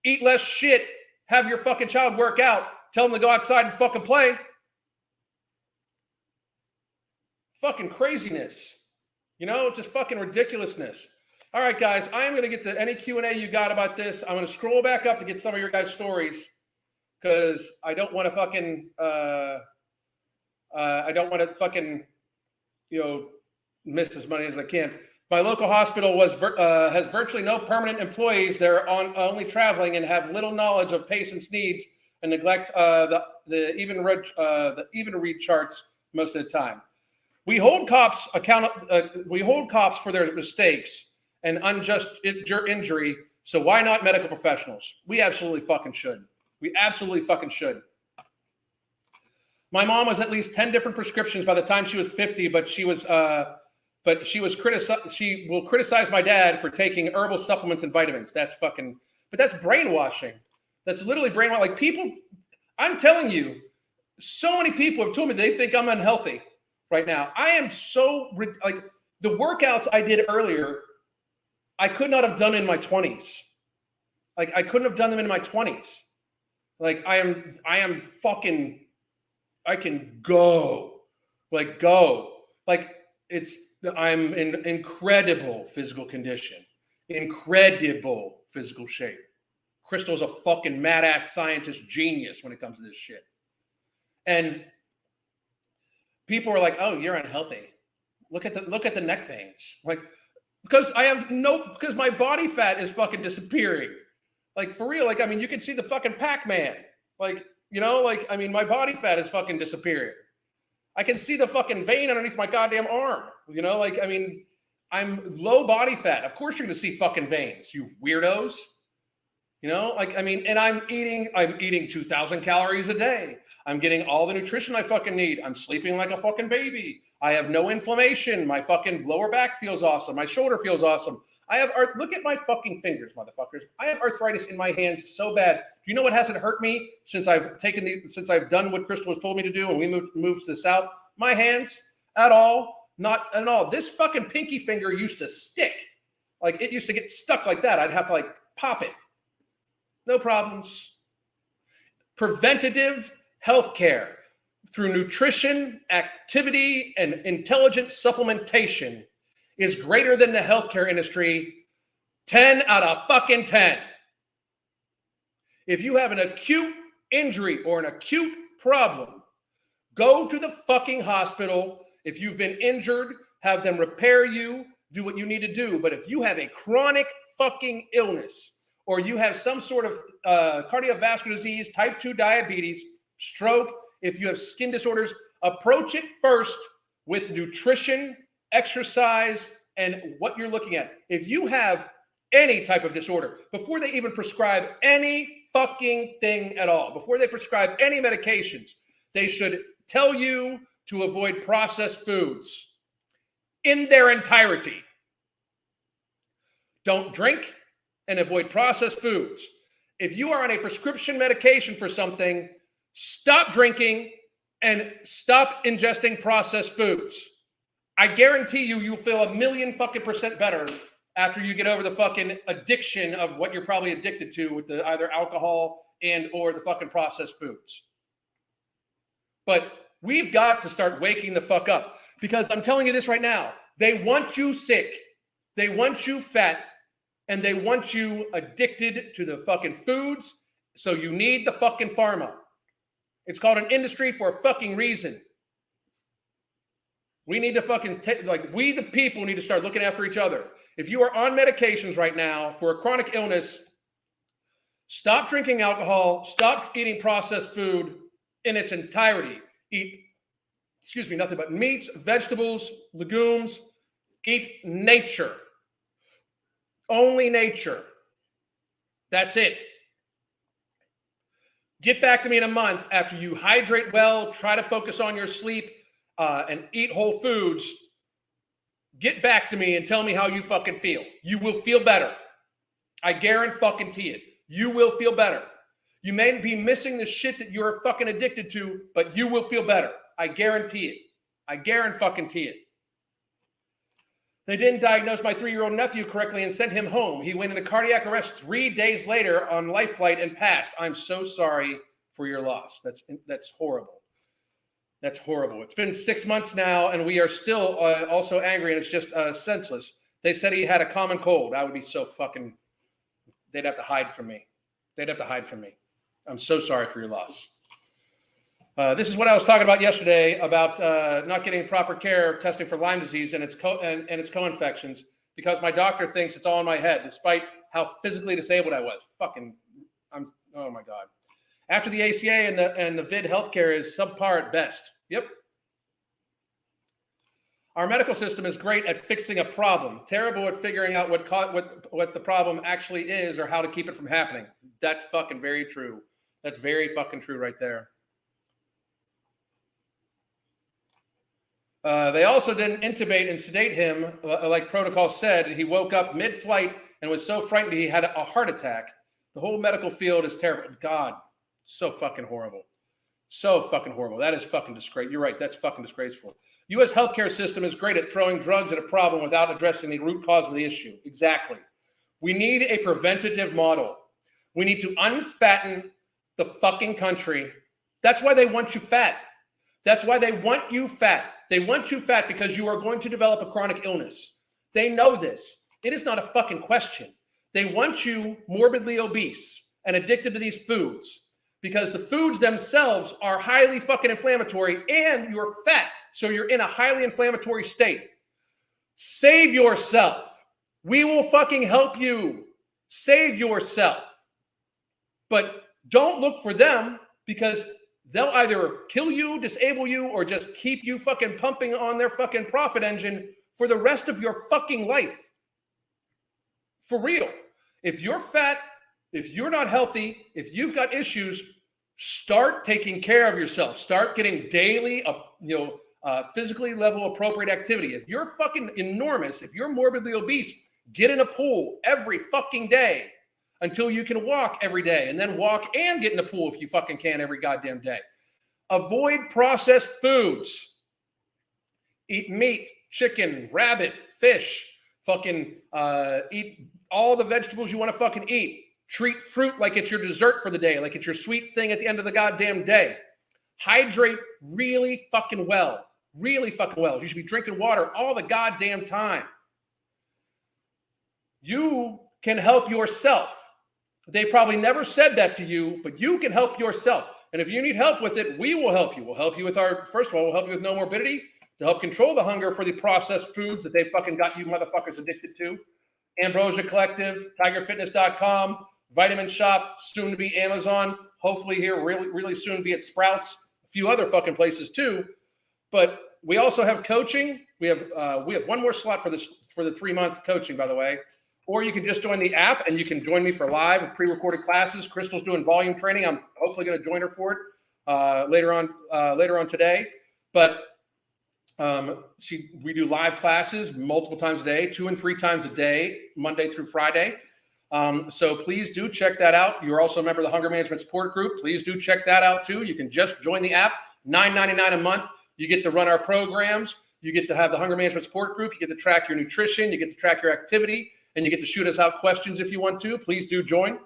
eat less shit, have your fucking child work out, tell them to go outside and fucking play. Fucking craziness. You know, just fucking ridiculousness. All right, guys, I am going to get to any Q&A you got about this. I'm going to scroll back up to get some of your guys' stories because I don't want to fucking, miss as many as I can. My local hospital has virtually no permanent employees. They're only traveling and have little knowledge of patients' needs and neglect the even read charts most of the time. We hold cops for their mistakes and unjust injury. So why not medical professionals? We absolutely fucking should. We absolutely fucking should. My mom was at least 10 different prescriptions by the time she was 50, but she will criticize my dad for taking herbal supplements and vitamins. That's brainwashing. That's literally brainwashing. Like people, I'm telling you, so many people have told me they think I'm unhealthy right now. I am so, like, the workouts I did earlier, I could not have done in my 20s. Like, I couldn't have done them in my 20s. Like, I am fucking, I can go. Like, I'm in incredible physical condition, incredible physical shape. Crystal's a fucking mad-ass scientist genius when it comes to this shit. And people are like, "Oh, you're unhealthy. Look at the neck veins." Like, because my body fat is fucking disappearing. Like, for real. Like, I mean, you can see the fucking Pac-Man. Like, you know, like, I mean, my body fat is fucking disappearing. I can see the fucking vein underneath my goddamn arm. You know, like, I mean, I'm low body fat. Of course you're going to see fucking veins, you weirdos. You know, like, I mean, and I'm eating 2,000 calories a day. I'm getting all the nutrition I fucking need. I'm sleeping like a fucking baby. I have no inflammation. My fucking lower back feels awesome. My shoulder feels awesome. Look at my fucking fingers, motherfuckers. I have arthritis in my hands so bad. Do you know what hasn't hurt me since I've done what Crystal has told me to do and we moved to the South? My hands at all, not at all. This fucking pinky finger used to stick. Like, it used to get stuck like that. I'd have to like pop it. No problems. Preventative healthcare through nutrition, activity, and intelligent supplementation is greater than the healthcare industry 10 out of fucking 10. If you have an acute injury or an acute problem, go to the fucking hospital. If you've been injured, have them repair you, do what you need to do. But if you have a chronic fucking illness, or you have some sort of cardiovascular disease, type 2 diabetes, stroke, if you have skin disorders, approach it first with nutrition, exercise, and what you're looking at. If you have any type of disorder, before they even prescribe any fucking thing at all, before they prescribe any medications, they should tell you to avoid processed foods in their entirety. Don't drink and avoid processed foods. If you are on a prescription medication for something, stop drinking and stop ingesting processed foods. I guarantee you'll feel 1,000,000 fucking % better after you get over the fucking addiction of what you're probably addicted to with the either alcohol and or the fucking processed foods. But we've got to start waking the fuck up, because I'm telling you this right now. They want you sick. They want you fat. And they want you addicted to the fucking foods. So you need the fucking pharma. It's called an industry for a fucking reason. We need to fucking, we the people need to start looking after each other. If you are on medications right now for a chronic illness, stop drinking alcohol, stop eating processed food in its entirety. Eat, nothing but meats, vegetables, legumes. Eat nature. Only nature. That's it. Get back to me in a month after you hydrate well, try to focus on your sleep, and eat whole foods. Get back to me and tell me how you fucking feel. You will feel better. I guarantee it. You will feel better. You may be missing the shit that you're fucking addicted to, but you will feel better. I guarantee it. I guarantee it. They didn't diagnose my 3-year-old nephew correctly and sent him home. He went into cardiac arrest 3 days later on life flight and passed. I'm so sorry for your loss. That's horrible. That's horrible. It's been 6 months now, and we are still also angry, and it's just senseless. They said he had a common cold. I would be so fucking... They'd have to hide from me. They'd have to hide from me. I'm so sorry for your loss. This is what I was talking about yesterday about not getting proper care, testing for Lyme disease and its co-infections, because my doctor thinks it's all in my head, despite how physically disabled I was. Oh my God. After the ACA and the vid healthcare is subpar at best. Yep. Our medical system is great at fixing a problem, terrible at figuring out what the problem actually is or how to keep it from happening. That's fucking very true. That's very fucking true right there. They also didn't intubate and sedate him like protocol said. He woke up mid-flight and was so frightened he had a heart attack. The whole medical field is terrible. God, so fucking horrible. So fucking horrible. That is fucking disgraceful. You're right. That's fucking disgraceful. U.S. healthcare system is great at throwing drugs at a problem without addressing the root cause of the issue. Exactly. We need a preventative model. We need to unfatten the fucking country. That's why they want you fat. That's why they want you fat. They want you fat because you are going to develop a chronic illness. They know this. It is not a fucking question. They want you morbidly obese and addicted to these foods because the foods themselves are highly fucking inflammatory and you're fat. So you're in a highly inflammatory state. Save yourself. We will fucking help you. Save yourself. But don't look for them because they'll either kill you, disable you, or just keep you fucking pumping on their fucking profit engine for the rest of your fucking life. For real. If you're fat, if you're not healthy, if you've got issues, start taking care of yourself. Start getting daily, physically level appropriate activity. If you're fucking enormous, if you're morbidly obese, get in a pool every fucking day until you can walk every day, and then walk and get in the pool if you fucking can every goddamn day. Avoid processed foods. Eat meat, chicken, rabbit, fish. Fucking eat all the vegetables you want to fucking eat. Treat fruit like it's your dessert for the day, like it's your sweet thing at the end of the goddamn day. Hydrate really fucking well. Really fucking well. You should be drinking water all the goddamn time. You can help yourself. They probably never said that to you, but you can help yourself. And if you need help with it, we will help you. We'll help you with first of all, we'll help you with no morbidity to help control the hunger for the processed foods that they fucking got you motherfuckers addicted to. Ambrosia Collective, tigerfitness.com, Vitamin Shop, soon to be Amazon, hopefully here really, really soon be at Sprouts, a few other fucking places too. But we also have coaching. We have one more slot for the 3-month coaching, by the way. Or you can just join the app and you can join me for live pre-recorded classes. Crystal's doing volume training. I'm hopefully going to join her for it later on today. But we do live classes multiple times a day, 2 and 3 times a day, Monday through Friday. So please do check that out. You're also a member of the Hunger Management Support Group. Please do check that out too. You can just join the app, $9.99 a month. You get to run our programs. You get to have the Hunger Management Support Group. You get to track your nutrition. You get to track your activity. And you get to shoot us out questions if you want to. Please do join.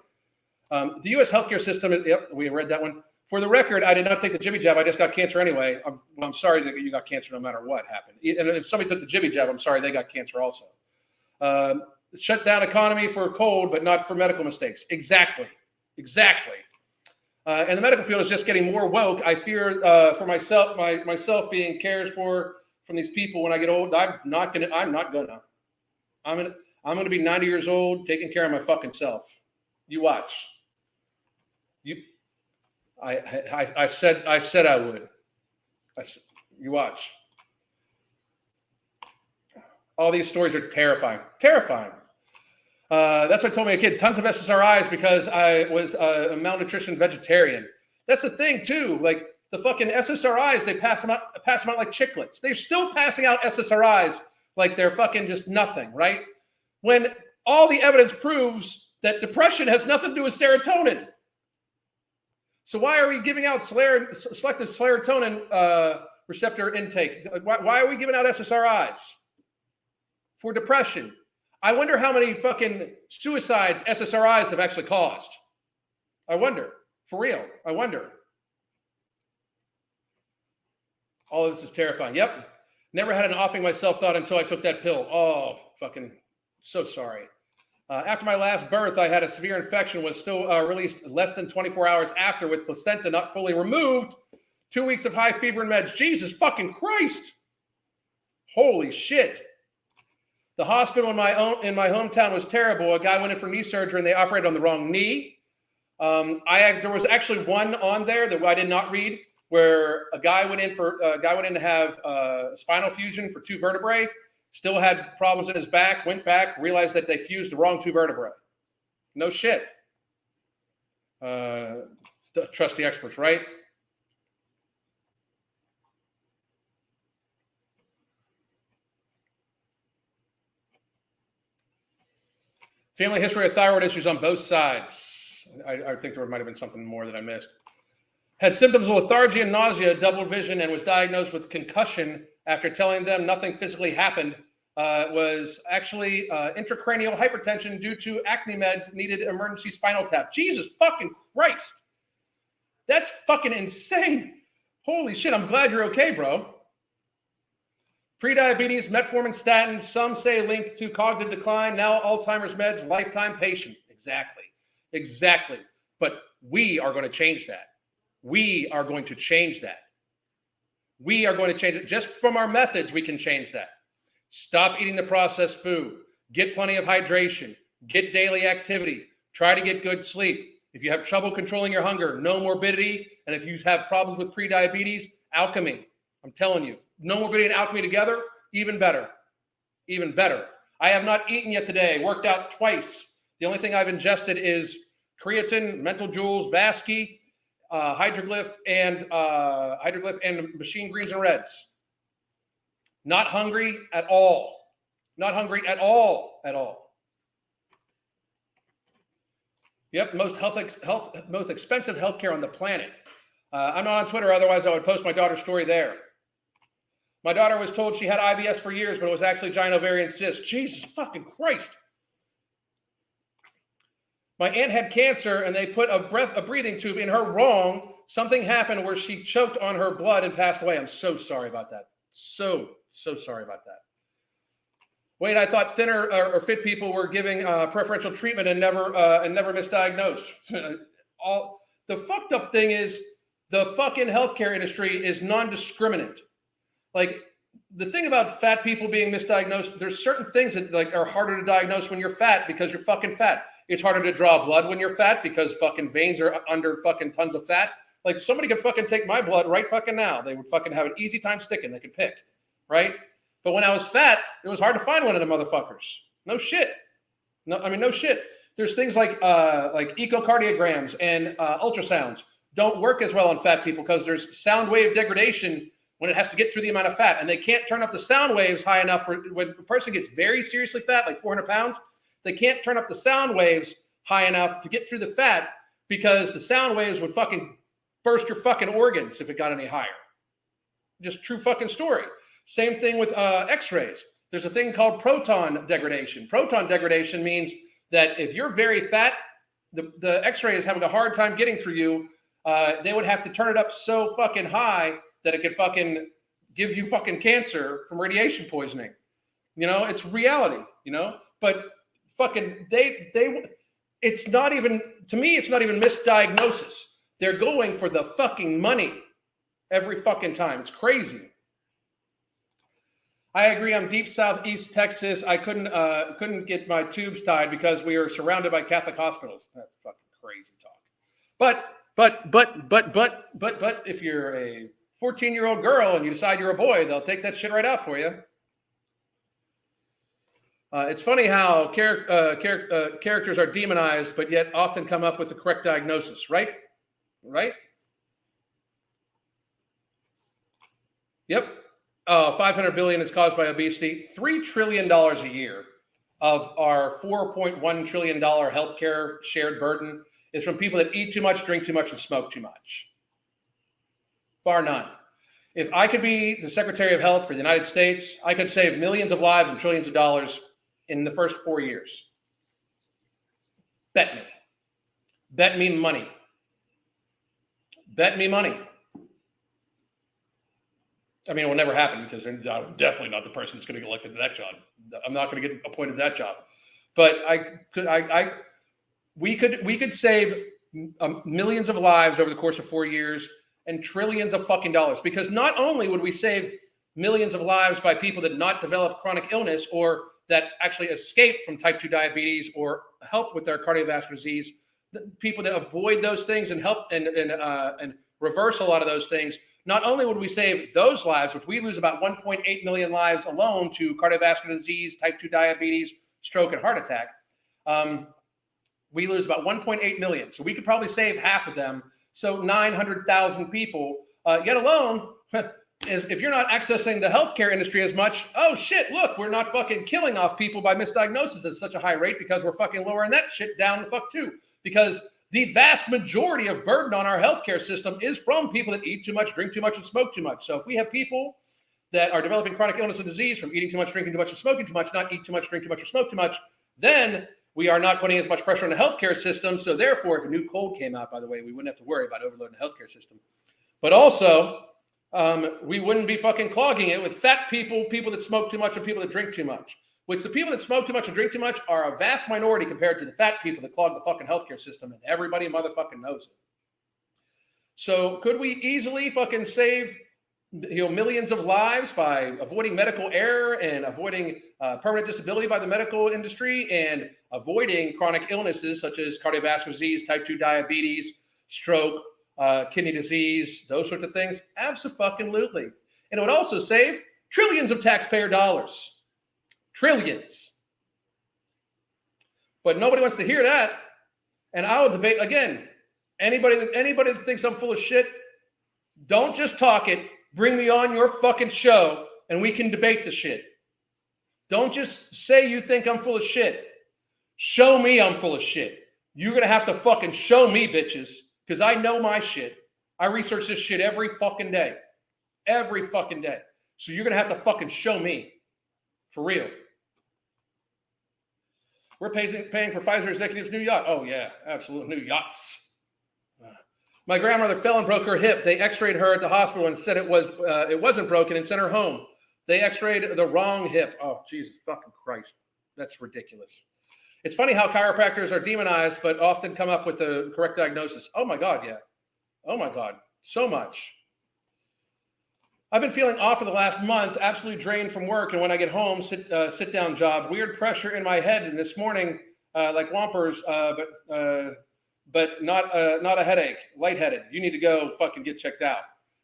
The U.S. healthcare system, we read that one. For the record, I did not take the jibby jab. I just got cancer anyway. I'm sorry that you got cancer no matter what happened. And if somebody took the jibby jab, I'm sorry they got cancer also. Shut down economy for a cold, but not for medical mistakes. Exactly. And the medical field is just getting more woke. I fear for myself being cared for from these people when I get old. I'm going to be 90 years old, taking care of my fucking self. You watch. I said I would. You watch. All these stories are terrifying. Terrifying. That's what told me a kid. Tons of SSRIs because I was a malnutrition vegetarian. That's the thing too. Like the fucking SSRIs, they pass them out like chiclets. They're still passing out SSRIs like they're fucking just nothing, right? When all the evidence proves that depression has nothing to do with serotonin. So why are we giving out selective serotonin receptor intake? Why are we giving out SSRIs for depression? I wonder how many fucking suicides SSRIs have actually caused. I wonder. For real. I wonder. All of this is terrifying. Yep. Never had an offing myself thought until I took that pill. Oh, fucking so sorry. After my last birth, I had a severe infection, was still released less than 24 hours after with placenta not fully removed. 2 weeks of high fever and meds. Jesus fucking Christ. Holy shit. The hospital in my hometown was terrible. A guy went in for knee surgery and they operated on the wrong knee. There was actually one on there that I did not read where a guy went in to have spinal fusion for 2 vertebrae. Still had problems in his back, went back, realized that they fused the wrong 2 vertebrae. No shit. Trust the experts, right? Family history of thyroid issues on both sides. I think there might have been something more that I missed. Had symptoms of lethargy and nausea, double vision, and was diagnosed with concussion after telling them nothing physically happened. Was actually intracranial hypertension due to acne meds, needed emergency spinal tap. Jesus fucking Christ. That's fucking insane. Holy shit, I'm glad you're okay, bro. Prediabetes, metformin, statins, some say linked to cognitive decline, now Alzheimer's meds, lifetime patient. Exactly. But we are going to change that. We are going to change that. We are going to change it. Just from our methods, we can change that. Stop eating the processed food. Get plenty of hydration. Get daily activity. Try to get good sleep. If you have trouble controlling your hunger, no morbidity. And if you have problems with prediabetes, alchemy. I'm telling you, no morbidity and alchemy together, even better. Even better. I have not eaten yet today. Worked out twice. The only thing I've ingested is creatine, mental jewels, Vasky, hydroglyph, and machine greens and reds. Not hungry at all. Not hungry at all. Yep, most expensive healthcare on the planet. I'm not on Twitter, otherwise I would post my daughter's story there. My daughter was told she had IBS for years, but it was actually giant ovarian cyst. Jesus fucking Christ. My aunt had cancer and they put a breathing tube in her wrong. Something happened where she choked on her blood and passed away. I'm so sorry about that. So sorry about that. Wait, I thought thinner or fit people were giving preferential treatment and never misdiagnosed. All the fucked up thing is the fucking healthcare industry is non-discriminate. Like the thing about fat people being misdiagnosed, there's certain things that like are harder to diagnose when you're fat because you're fucking fat. It's harder to draw blood when you're fat because fucking veins are under fucking tons of fat. Like somebody could fucking take my blood right fucking now. They would fucking have an easy time sticking. They could pick, right? But when I was fat, it was hard to find one of the motherfuckers. No shit. No shit. There's things like echocardiograms and ultrasounds don't work as well on fat people because there's sound wave degradation when it has to get through the amount of fat. And they can't turn up the sound waves high enough for when a person gets very seriously fat, like 400 pounds, they can't turn up the sound waves high enough to get through the fat because the sound waves would fucking burst your fucking organs if it got any higher. Just true fucking story. Same thing with x-rays. There's a thing called proton degradation. Proton degradation means that if you're very fat, the x-ray is having a hard time getting through you. They would have to turn it up so fucking high that it could fucking give you fucking cancer from radiation poisoning. You know, it's reality, you know, but fucking it's not even, to me, it's not even misdiagnosis. They're going for the fucking money every fucking time. It's crazy. I agree. I'm deep southeast Texas. I couldn't get my tubes tied because we are surrounded by Catholic hospitals. That's fucking crazy talk. But if you're a 14-year-old girl and you decide you're a boy, they'll take that shit right out for you. It's funny how characters are demonized, but yet often come up with the correct diagnosis, right? Right? Yep. 500 billion is caused by obesity. $3 trillion a year of our $4.1 trillion healthcare shared burden is from people that eat too much, drink too much, and smoke too much. Bar none. If I could be the Secretary of Health for the United States, I could save millions of lives and trillions of dollars in the first 4 years. Bet me. Bet me money. Bet me money. I mean, it will never happen because I'm definitely not the person that's going to get elected to that job. I'm not going to get appointed to that job. But we could save millions of lives over the course of 4 years and trillions of fucking dollars, because not only would we save millions of lives by people that not develop chronic illness or that actually escape from type 2 diabetes or help with their cardiovascular disease, the people that avoid those things and help and reverse a lot of those things. Not only would we save those lives, which we lose about 1.8 million lives alone to cardiovascular disease, type 2 diabetes, stroke, and heart attack. We lose about 1.8 million. So we could probably save half of them. So 900,000 people, yet alone, if you're not accessing the healthcare industry as much, oh shit, look, we're not fucking killing off people by misdiagnosis at such a high rate because we're fucking lowering that shit down the fuck too. Because the vast majority of burden on our healthcare system is from people that eat too much, drink too much, and smoke too much. So if we have people that are developing chronic illness and disease from eating too much, drinking too much, and smoking too much, not eat too much, drink too much, or smoke too much, then we are not putting as much pressure on the healthcare system. So therefore, if a new cold came out, by the way, we wouldn't have to worry about overloading the healthcare system. But also, we wouldn't be fucking clogging it with fat people, people that smoke too much, and people that drink too much. Which the people that smoke too much and drink too much are a vast minority compared to the fat people that clog the fucking healthcare system, and everybody motherfucking knows it. So could we easily fucking save millions of lives by avoiding medical error and avoiding permanent disability by the medical industry and avoiding chronic illnesses such as cardiovascular disease, type 2 diabetes, stroke, kidney disease, those sorts of things? Absolutely. And it would also save trillions of taxpayer dollars. Trillions. But nobody wants to hear that. And I'll debate again. Anybody that thinks I'm full of shit, don't just talk it. Bring me on your fucking show and we can debate the shit. Don't just say you think I'm full of shit. Show me I'm full of shit. You're going to have to fucking show me, bitches, because I know my shit. I research this shit every fucking day. Every fucking day. So you're going to have to fucking show me. For real. We're paying for Pfizer executives' new yacht. Oh, yeah, absolutely. New yachts. My grandmother fell and broke her hip. They x-rayed her at the hospital and said it wasn't broken and sent her home. They x-rayed the wrong hip. Oh, Jesus fucking Christ. That's ridiculous. It's funny how chiropractors are demonized, but often come up with the correct diagnosis. Oh, my God, yeah. Oh, my God. So much. I've been feeling off for the last month, absolutely drained from work. And when I get home, sit down job, weird pressure in my head. And this morning, like Wampers, but not a headache, lightheaded. You need to go fucking get checked out.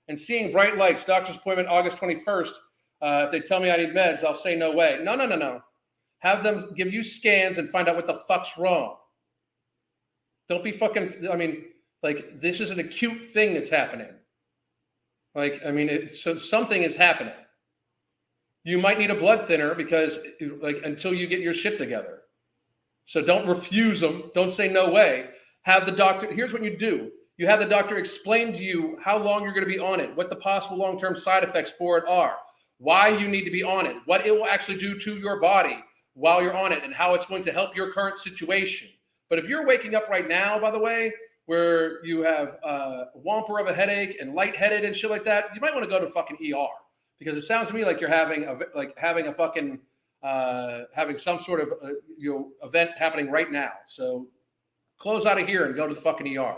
And seeing bright lights, doctor's appointment August 21st. If they tell me I need meds, I'll say no way. No. Have them give you scans and find out what the fuck's wrong. Don't be fucking, like, this is an acute thing that's happening. So something is happening. You might need a blood thinner because, until you get your shit together. So don't refuse them. Don't say no way. Have the doctor, here's what you do. You have the doctor explain to you how long you're going to be on it, what the possible long-term side effects for it are, why you need to be on it, what it will actually do to your body while you're on it, and how it's going to help your current situation. But if you're waking up right now, by the way, where you have a whomper of a headache and lightheaded and shit like that, you might want to go to fucking ER, because it sounds to me like you're having some sort of event happening right now. So close out of here and go to the fucking ER.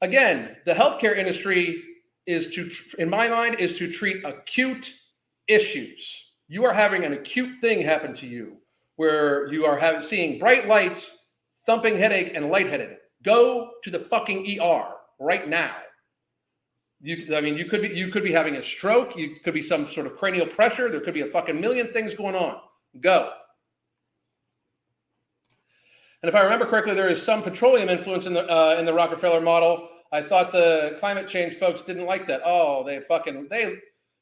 Again, the healthcare industry in my mind, is to treat acute issues. You are having an acute thing happen to you where you are seeing bright lights, thumping headache, and lightheaded. Go to the fucking ER right now. You could be having a stroke. You could be some sort of cranial pressure. There could be a fucking million things going on. Go. And if I remember correctly, there is some petroleum influence in the Rockefeller model. I thought the climate change folks didn't like that. Oh,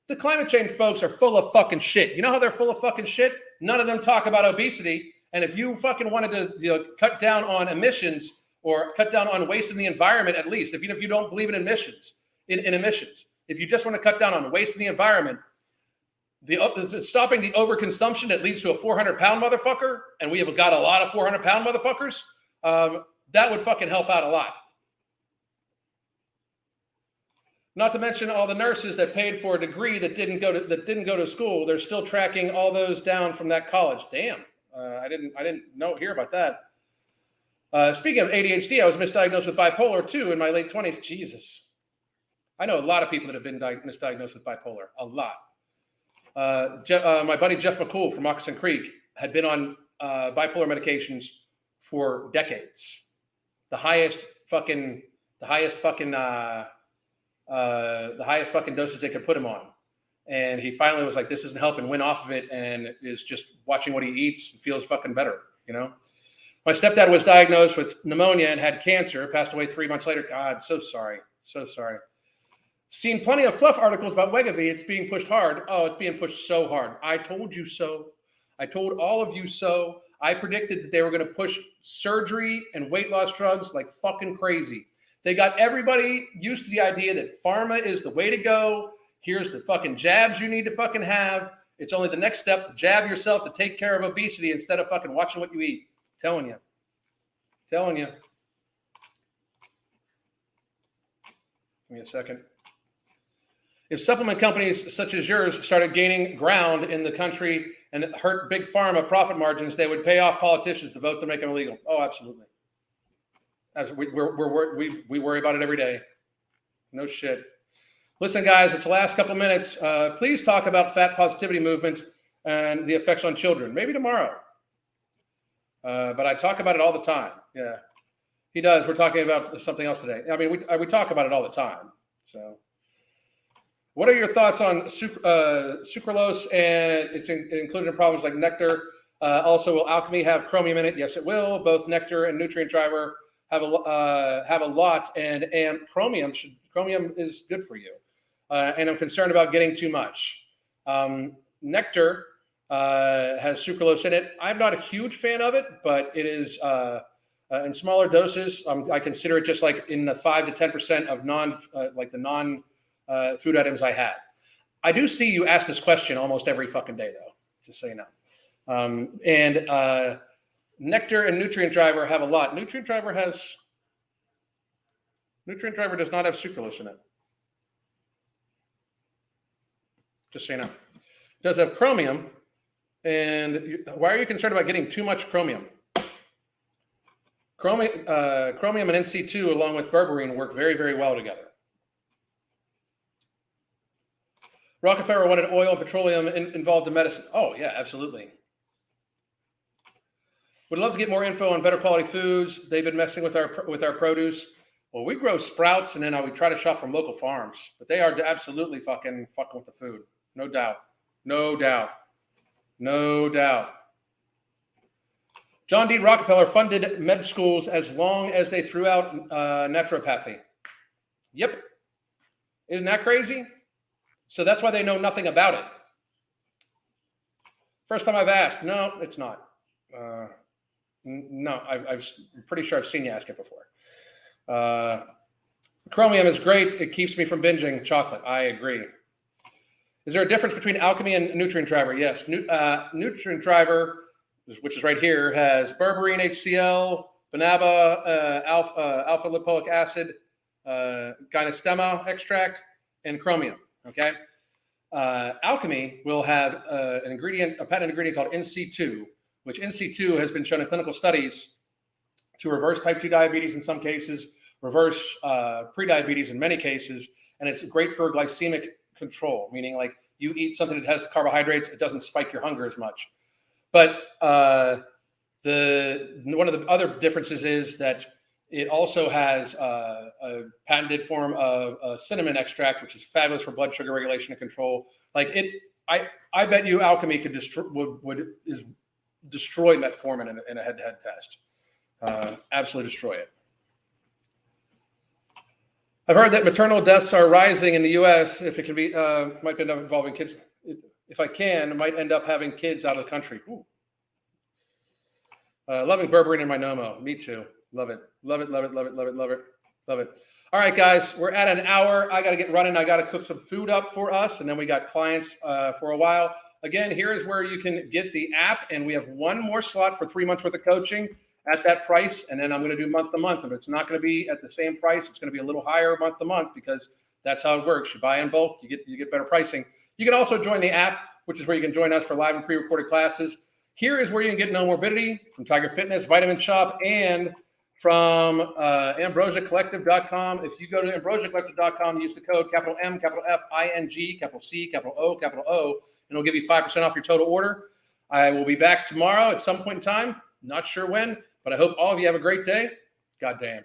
the climate change folks are full of fucking shit. You know how they're full of fucking shit? None of them talk about obesity. And if you fucking wanted to cut down on emissions or cut down on waste in the environment, at least, even if you don't believe in emissions, if you just want to cut down on waste in the environment, stopping the overconsumption that leads to a 400-pound motherfucker, and we have got a lot of 400-pound motherfuckers, that would fucking help out a lot. Not to mention all the nurses that paid for a degree that didn't go to school. They're still tracking all those down from that college. Damn, I didn't hear about that. Speaking of ADHD, I was misdiagnosed with bipolar too in my late 20s. Jesus, I know a lot of people that have been misdiagnosed with bipolar. A lot. My buddy Jeff McCool from Moccasin Creek had been on bipolar medications for decades. The highest fucking dosage they could put him on. And he finally was like, this isn't helping, went off of it, and is just watching what he eats and feels fucking better, you know? My stepdad was diagnosed with pneumonia and had cancer, passed away 3 months later. God, so sorry. So sorry. Seen plenty of fluff articles about Wegovy. It's being pushed hard. Oh, it's being pushed so hard. I told you so. I told all of you so. I predicted that they were going to push surgery and weight loss drugs like fucking crazy. They got everybody used to the idea that pharma is the way to go. Here's the fucking jabs you need to fucking have. It's only the next step to jab yourself to take care of obesity instead of fucking watching what you eat. Telling you. Give me a second. If supplement companies such as yours started gaining ground in the country and hurt big pharma profit margins, they would pay off politicians to vote to make them illegal. Oh, absolutely. We worry about it every day. No shit. Listen, guys, it's the last couple minutes. Please talk about fat positivity movement and the effects on children. Maybe tomorrow. But I talk about it all the time. Yeah, he does. We're talking about something else today. I mean, we talk about it all the time. So, what are your thoughts on sucralose and it's included in problems like nectar? Also, will alchemy have chromium in it? Yes, it will. Both nectar and nutrient driver have a lot, and chromium is good for you. And I'm concerned about getting too much. Nectar has sucralose in it. I'm not a huge fan of it, but it is in smaller doses. I consider it just like in the 5 to 10% of non food items I have. I do see you ask this question almost every fucking day, though. Just so you know. And nectar and nutrient driver have a lot. Nutrient driver does not have sucralose in it. Just so you know. It does have chromium. And why are you concerned about getting too much chromium? Chromium and NC2 along with berberine work very, very well together. Rockefeller wanted oil and petroleum involved in medicine. Oh, yeah, absolutely. Would love to get more info on better quality foods. They've been messing with our produce. Well, we grow sprouts, and then we try to shop from local farms. But they are absolutely fucking with the food. No doubt. John D. Rockefeller funded med schools as long as they threw out naturopathy. Yep. Isn't that crazy? So that's why they know nothing about it. First time I've asked. No, it's not. No, I'm pretty sure I've seen you ask it before. Chromium is great. It keeps me from binging chocolate. I agree. Is there a difference between alchemy and nutrient driver? Yes. Nutrient driver, which is right here, has berberine, HCl, banaba, alpha lipoic acid, gynostemma extract, and chromium. Okay. Alchemy will have a patented ingredient called NC2, which NC2 has been shown in clinical studies to reverse type 2 diabetes in some cases, reverse prediabetes in many cases, and it's great for glycemic control, meaning like you eat something that has carbohydrates, it doesn't spike your hunger as much. But one of the other differences is that it also has a patented form of cinnamon extract, which is fabulous for blood sugar regulation and control. Like it, I bet you alchemy could destroy metformin in a head-to-head test. Absolutely destroy it. I've heard that maternal deaths are rising in the U.S. If it can be, might end up involving kids. If I can, might end up having kids out of the country. Loving berberine in my Nomo. Me too. Love it. All right, guys, we're at an hour. I got to get running. I got to cook some food up for us, and then we got clients for a while. Again, here's where you can get the app, and we have one more slot for 3 months worth of coaching at that price, and then I'm going to do month to month. If it's not going to be at the same price, it's going to be a little higher month to month because That's how it works. You buy in bulk, you get better pricing. You can also join the app, which is where you can join us for live and pre-recorded classes. Here is where you can get No Morbidity from Tiger Fitness, Vitamin Shop, and from AmbrosiaCollective.com. If you go to AmbrosiaCollective.com, use the code capital M, capital F, ING, capital C, capital O, and it'll give you 5% off your total order. I will be back tomorrow at some point in time. Not sure when, but I hope all of you have a great day. God damn.